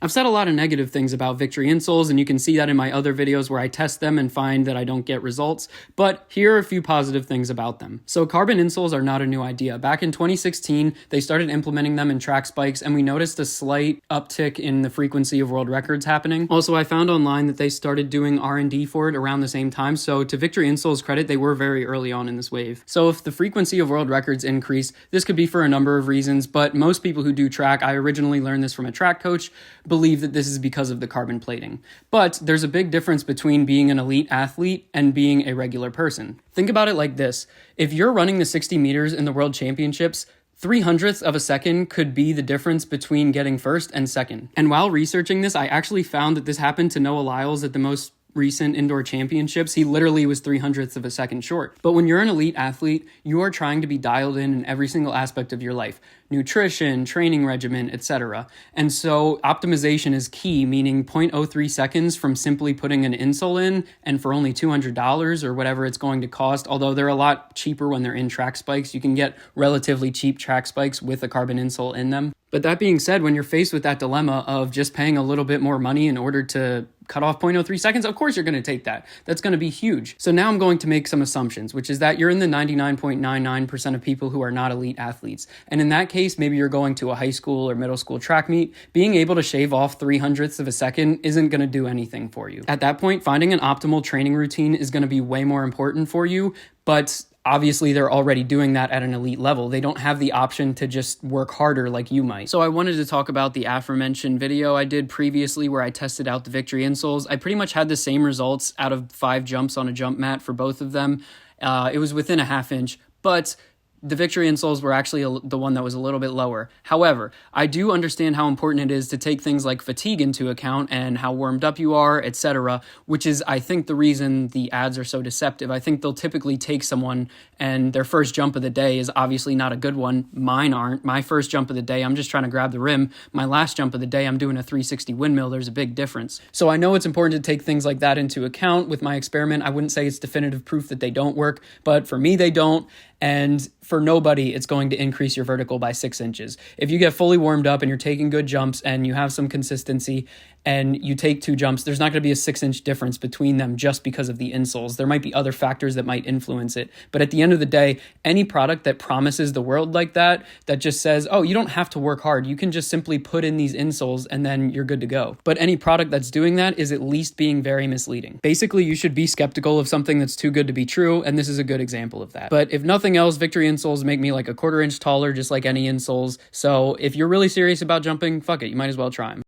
I've said a lot of negative things about VKTRY Insoles, and you can see that in my other videos where I test them and find that I don't get results, but here are a few positive things about them. So carbon insoles are not a new idea. Back in 2016, they started implementing them in track spikes, and we noticed a slight uptick in the frequency of world records happening. Also, I found online that they started doing R&D for it around the same time, so to VKTRY Insoles' credit, they were very early on in this wave. So if the frequency of world records increase, this could be for a number of reasons, but most people who do track, I originally learned this from a track coach, believe that this is because of the carbon plating. But there's a big difference between being an elite athlete and being a regular person. Think about it like this. If you're running the 60 meters in the world championships, 0.03 of a second could be the difference between getting first and second. And while researching this, I actually found that this happened to Noah Lyles at the most recent indoor championships. He literally was 0.03 of a second short. But when you're an elite athlete, you are trying to be dialed in every single aspect of your life. Nutrition, training regimen, etc. And so optimization is key, meaning 0.03 seconds from simply putting an insole in and for only $200 or whatever it's going to cost, although they're a lot cheaper when they're in track spikes. You can get relatively cheap track spikes with a carbon insole in them. But that being said, when you're faced with that dilemma of just paying a little bit more money in order to cut off 0.03 seconds, of course you're going to take that. That's going to be huge. So now I'm going to make some assumptions, which is that you're in the 99.99% of people who are not elite athletes. And in that case, maybe you're going to a high school or middle school track meet. Being able to shave off 0.03 of a second isn't going to do anything for you. At that point, finding an optimal training routine is going to be way more important for you, but obviously, they're already doing that at an elite level. They don't have the option to just work harder like you might. So I wanted to talk about the aforementioned video I did previously where I tested out the VKTRY Insoles. I pretty much had the same results out of 5 jumps on a jump mat for both of them. It was within a ½ inch, but the VKTRY Insoles were actually the one that was a little bit lower. However, I do understand how important it is to take things like fatigue into account and how warmed up you are, etc., which is, I think, the reason the ads are so deceptive. I think they'll typically take someone and their first jump of the day is obviously not a good one. Mine aren't. My first jump of the day, I'm just trying to grab the rim. My last jump of the day, I'm doing a 360 windmill. There's a big difference. So I know it's important to take things like that into account. With my experiment, I wouldn't say it's definitive proof that they don't work, but for me, they don't. And for nobody, it's going to increase your vertical by 6 inches. If you get fully warmed up and you're taking good jumps and you have some consistency and you take 2 jumps, there's not going to be a 6-inch difference between them just because of the insoles. There might be other factors that might influence it. But at the end of the day, any product that promises the world like that just says, oh, you don't have to work hard. You can just simply put in these insoles and then you're good to go. But any product that's doing that is at least being very misleading. Basically, you should be skeptical of something that's too good to be true, and this is a good example of that. But if nothing else, VKTRY Insoles make me like a 1/4 inch taller, just like any insoles. So if you're really serious about jumping, fuck it, you might as well try them.